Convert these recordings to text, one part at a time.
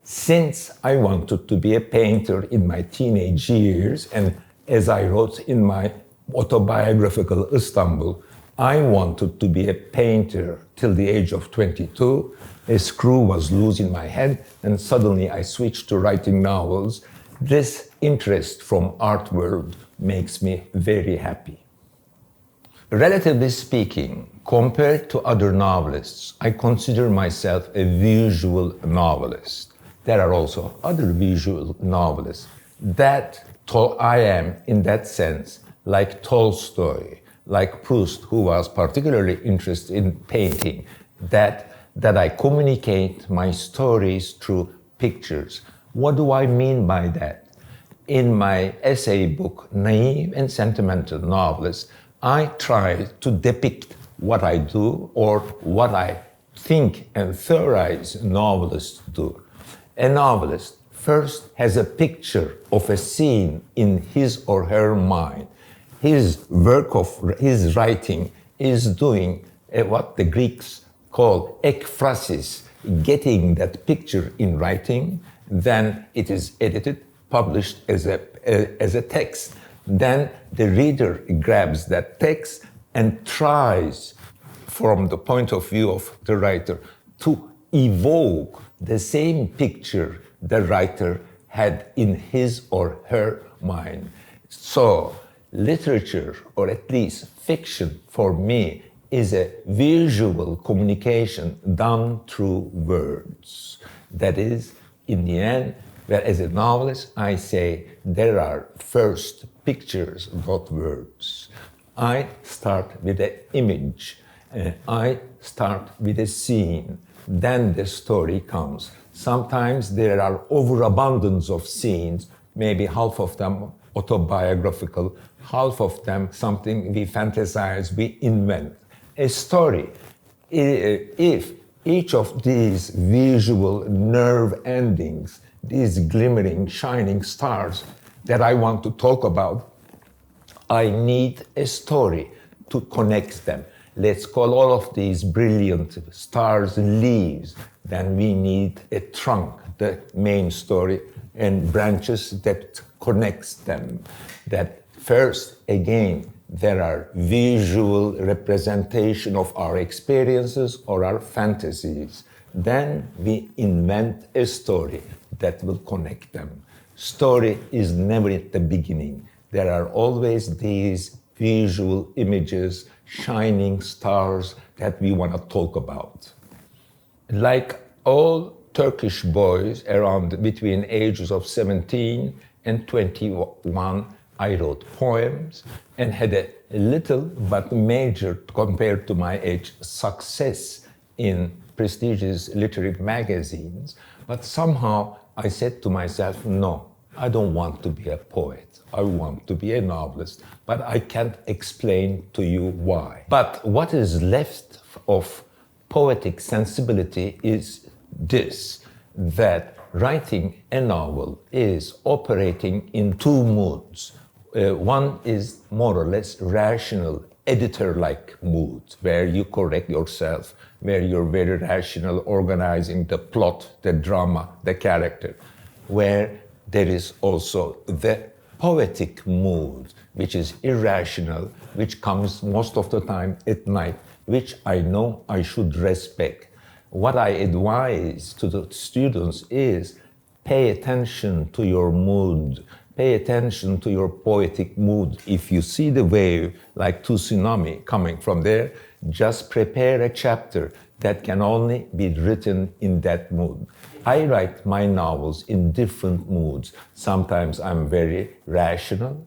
Since I wanted to be a painter in my teenage years, and as I wrote in my autobiographical Istanbul, I wanted to be a painter till the age of 22. A screw was loose in my head, and suddenly I switched to writing novels. This interest from art world makes me very happy. Relatively speaking, compared to other novelists, I consider myself a visual novelist. There are also other visual novelists. I am, in that sense, like Tolstoy, like Proust, who was particularly interested in painting, that I communicate my stories through pictures. What do I mean by that? In my essay book, Naive and Sentimental Novelist, I try to depict what I do or what I think and theorize novelists do. A novelist first has a picture of a scene in his or her mind. His writing is doing what the Greeks call ekphrasis, getting that picture in writing, then it is edited, published as a text. Then the reader grabs that text and tries, from the point of view of the writer, to evoke the same picture the writer had in his or her mind. So, literature, or at least fiction, for me, is a visual communication done through words. That is, in the end, where as a novelist, I say there are first pictures, not words. I start with an image. I start with a scene. Then the story comes. Sometimes there are overabundance of scenes, maybe half of them autobiographical, half of them something we fantasize, we invent. A story, if each of these visual nerve endings, these glimmering, shining stars that I want to talk about, I need a story to connect them. Let's call all of these brilliant stars leaves. Then we need a trunk, the main story, and branches that connects them. That first, again, there are visual representation of our experiences or our fantasies. Then we invent a story that will connect them. Story is never at the beginning. There are always these visual images, shining stars that we want to talk about. Like all Turkish boys around between ages of 17 and 21, I wrote poems and had a little but major, compared to my age, success in prestigious literary magazines. But somehow I said to myself, no, I don't want to be a poet. I want to be a novelist, but I can't explain to you why. But what is left of poetic sensibility is this, that writing a novel is operating in two moods. One is more or less rational, editor-like mood, where you correct yourself, where you're very rational, organizing the plot, the drama, the character, where there is also the poetic mood, which is irrational, which comes most of the time at night, which I know I should respect. What I advise to the students is pay attention to your mood, pay attention to your poetic mood. If you see the wave like tsunami coming from there, just prepare a chapter that can only be written in that mood. I write my novels in different moods. Sometimes I'm very rational,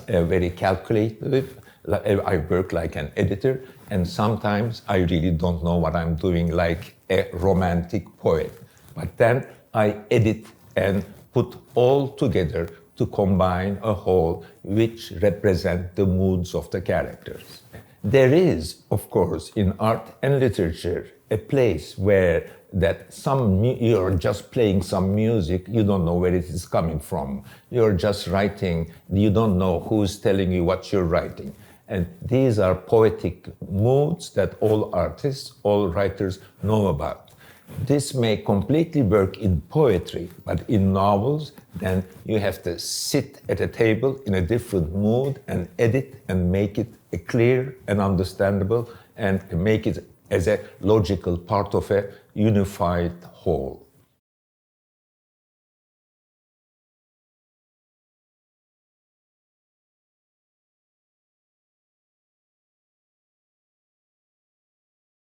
very calculative. I work like an editor, and sometimes I really don't know what I'm doing, like a romantic poet. But then I edit and put all together to combine a whole which represent the moods of the characters. There is, of course, in art and literature, a place where you're just playing some music, you don't know where it is coming from. You're just writing, you don't know who's telling you what you're writing. And these are poetic moods that all artists, all writers know about. This may completely work in poetry, but in novels, then you have to sit at a table in a different mood and edit and make it clear and understandable and make it as a logical part of a unified whole.